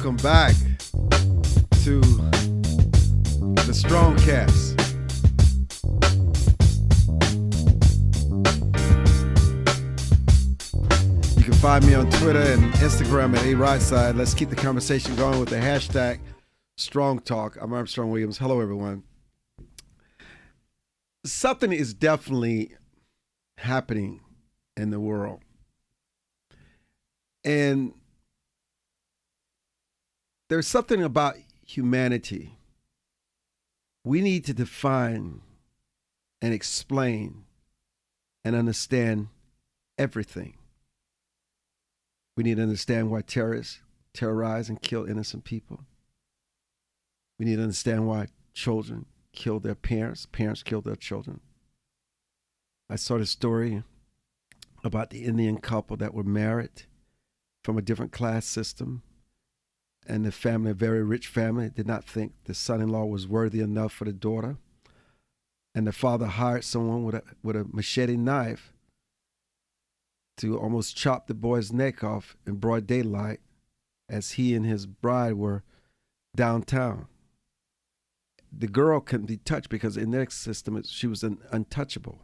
Welcome back to the StrongCast. You can find me on Twitter and Instagram at ARightside. Let's keep the conversation going with the hashtag StrongTalk. I'm Armstrong Williams. Hello, everyone. Something is definitely happening in the world. And there's something about humanity. We need to define and explain and understand everything. We need to understand why terrorists terrorize and kill innocent people. We need to understand why children kill their parents, parents kill their children. I saw the story about the Indian couple that were married from a different class system. And the family, a very rich family, did not think the son-in-law was worthy enough for the daughter. And the father hired someone with a machete knife to almost chop the boy's neck off in broad daylight as he and his bride were downtown. The girl couldn't be touched because in their system, she was untouchable.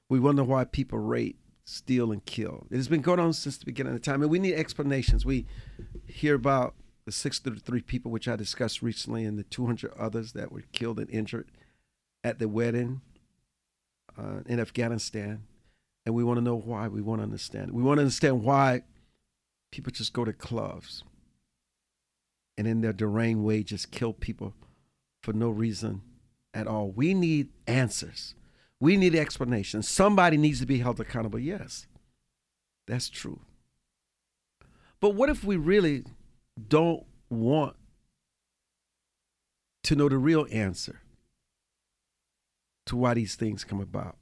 We wonder why people rape, steal, and kill. It has been going on since the beginning of time, and we need explanations. We hear about the 63 people, which I discussed recently, and the 200 others that were killed and injured at the wedding in Afghanistan. And we want to know why. We want to understand. We want to understand why people just go to clubs and in their deranged way just kill people for no reason at all. We need answers. We need explanations. Somebody needs to be held accountable. Yes, that's true. But what if we really don't want to know the real answer to why these things come about?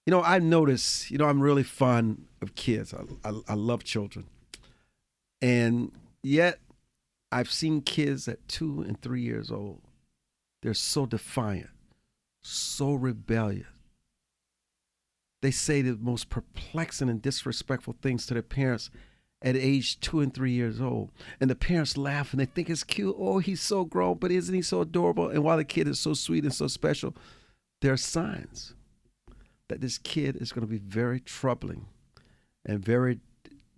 You know, I notice, I'm really fond of kids. I love children. And yet, I've seen kids at 2 and 3 years old. They're so defiant, so rebellious. They say the most perplexing and disrespectful things to their parents at age 2 and 3 years old. And the parents laugh and they think it's cute. Oh, he's so grown, but isn't he so adorable? And while the kid is so sweet and so special, there are signs that this kid is going to be very troubling and very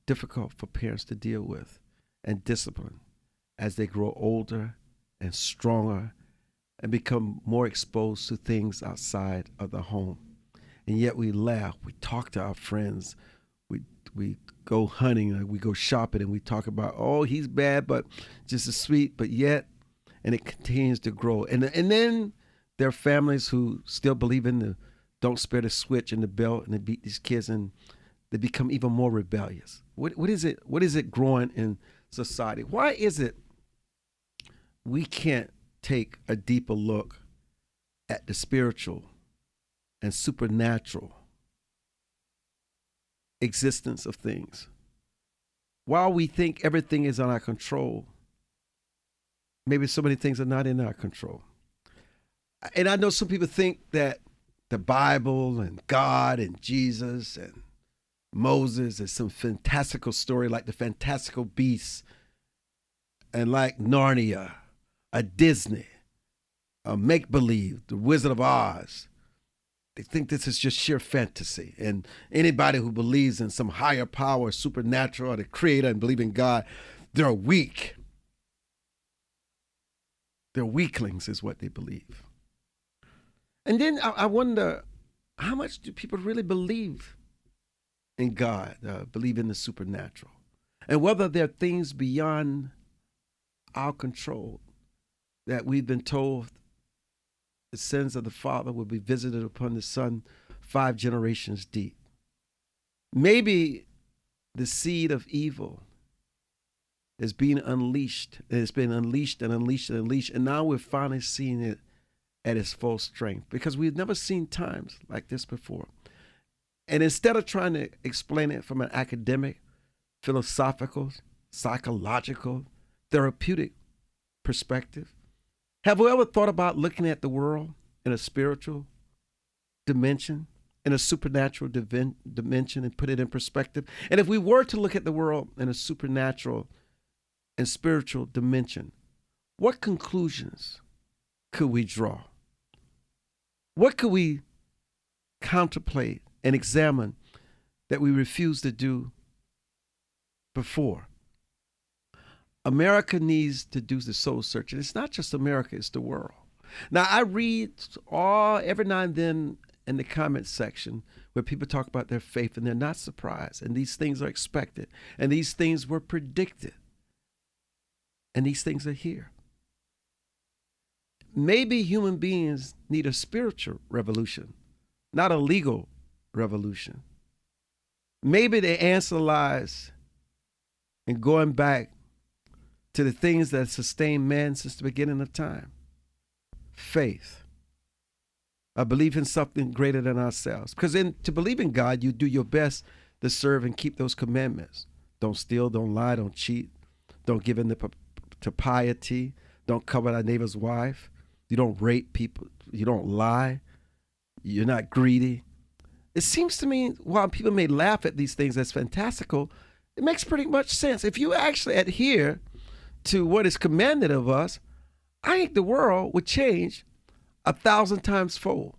difficult for parents to deal with and discipline as they grow older and stronger and become more exposed to things outside of the home. And yet we laugh, we talk to our friends, we go hunting, we go shopping, and we talk about, oh, he's bad, but just as sweet, but yet, and it continues to grow. And then there are families who still believe in the don't spare the switch and the belt, and they beat these kids, and they become even more rebellious. What is it? What is it growing in society? Why is it we can't take a deeper look at the spiritual and supernatural existence of things? While we think everything is under our control, maybe so many things are not in our control. And I know some people think that the Bible and God and Jesus and Moses is some fantastical story like the Fantastical Beasts and like Narnia, a Disney, a make-believe, the Wizard of Oz. They think this is just sheer fantasy. And anybody who believes in some higher power, supernatural, or the creator and believe in God, they're weak. They're weaklings is what they believe. And then I wonder, how much do people really believe in God, believe in the supernatural? And whether there are things beyond our control that we've been told the sins of the father will be visited upon the son 5 generations deep. Maybe the seed of evil is being unleashed. It's been unleashed and unleashed and unleashed. And now we're finally seeing it at its full strength because we've never seen times like this before. And instead of trying to explain it from an academic, philosophical, psychological, therapeutic perspective, have we ever thought about looking at the world in a spiritual dimension, in a supernatural dimension, and put it in perspective? And if we were to look at the world in a supernatural and spiritual dimension, what conclusions could we draw? What could we contemplate and examine that we refuse to do before? America needs to do the soul searching. It's not just America, it's the world. Now, I read every now and then in the comment section where people talk about their faith and they're not surprised, and these things are expected, and these things were predicted, and these things are here. Maybe human beings need a spiritual revolution, not a legal revolution. Maybe the answer lies in going back to the things that sustain man since the beginning of time. Faith. A belief in something greater than ourselves. Because to believe in God, you do your best to serve and keep those commandments. Don't steal, don't lie, don't cheat. Don't give in to piety. Don't covet thy neighbor's wife. You don't rape people. You don't lie. You're not greedy. It seems to me, while people may laugh at these things as fantastical, it makes pretty much sense. If you actually adhere to what is commanded of us, I think the world would change 1,000 times fold.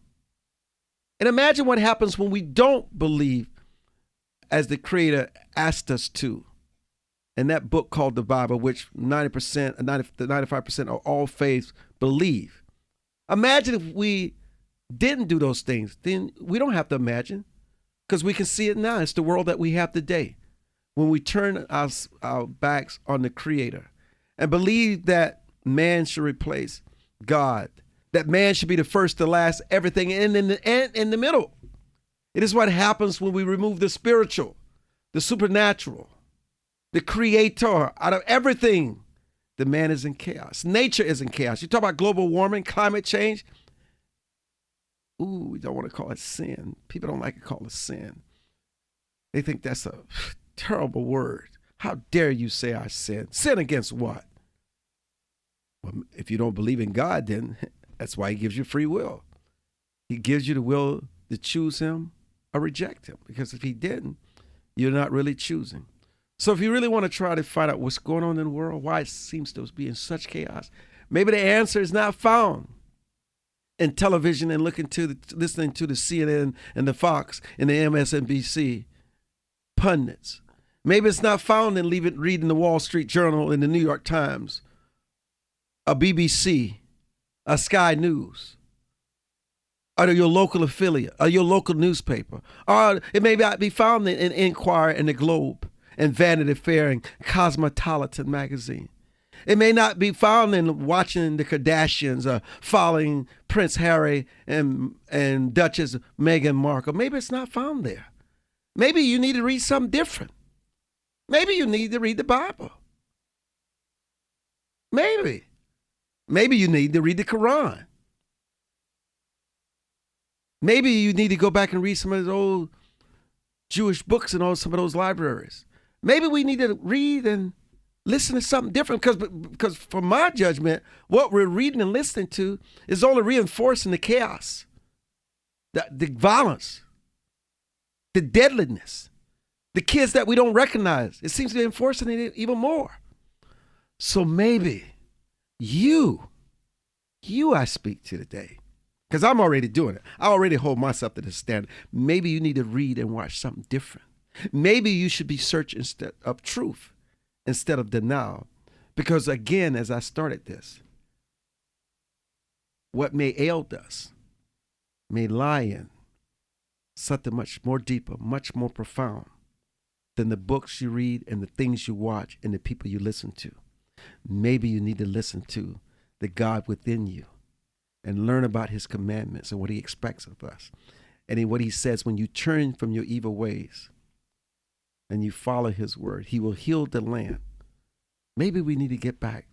And imagine what happens when we don't believe as the Creator asked us to. In that book called the Bible, which 95% of all faiths believe. Imagine if we didn't do those things. Then we don't have to imagine, because we can see it now. It's the world that we have today. When we turn our backs on the Creator and believe that man should replace God, that man should be the first to last, everything in the middle. It is what happens when we remove the spiritual, the supernatural, the Creator out of everything. The man is in chaos. Nature is in chaos. You talk about global warming, climate change. Ooh, we don't want to call it sin. People don't like to call it sin. They think that's a terrible word. How dare you say I sin? Sin against what? Well, if you don't believe in God, then that's why he gives you free will. He gives you the will to choose him or reject him. Because if he didn't, you're not really choosing. So if you really want to try to find out what's going on in the world, why it seems to be in such chaos, maybe the answer is not found in television and listening to the CNN and the Fox and the MSNBC pundits. Maybe it's not found in reading the Wall Street Journal and the New York Times, a BBC, a Sky News, or your local affiliate, or your local newspaper. Or it may not be found in Inquirer and the Globe and Vanity Fair and Cosmopolitan magazine. It may not be found in watching the Kardashians or following Prince Harry and Duchess Meghan Markle. Maybe it's not found there. Maybe you need to read something different. Maybe you need to read the Bible. Maybe you need to read the Quran. Maybe you need to go back and read some of those old Jewish books and some of those libraries. Maybe we need to read and listen to something different, because from my judgment, what we're reading and listening to is only reinforcing the chaos, the violence, the deadliness, the kids that we don't recognize. It seems to be enforcing it even more. So maybe you I speak to today, because I'm already doing it. I already hold myself to the standard. Maybe you need to read and watch something different. Maybe you should be searching instead of truth, instead of denial. Because again, as I started this, what may ail us may lie in something much more deeper, much more profound than the books you read and the things you watch and the people you listen to. Maybe you need to listen to the God within you and learn about his commandments and what he expects of us. And in what he says, when you turn from your evil ways and you follow his word, he will heal the land. Maybe we need to get back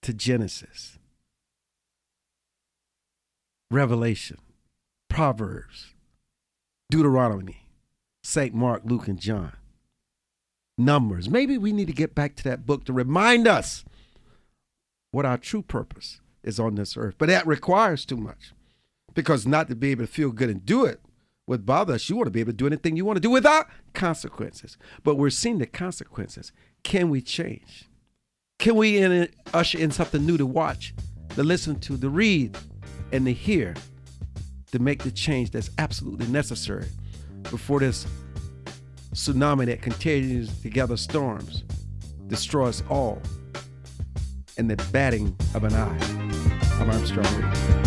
to Genesis, Revelation, Proverbs, Deuteronomy, St. Mark, Luke, and John, Numbers. Maybe we need to get back to that book to remind us what our true purpose is on this earth. But that requires too much, because not to be able to feel good and do it What bothers us, you want to be able to do anything you want to do without consequences. But we're seeing the consequences. Can we change? Can we usher in something new to watch, to listen to, to read, and to hear, to make the change that's absolutely necessary before this tsunami that continues to gather storms destroy us all in the batting of an eye? I'm Armstrong.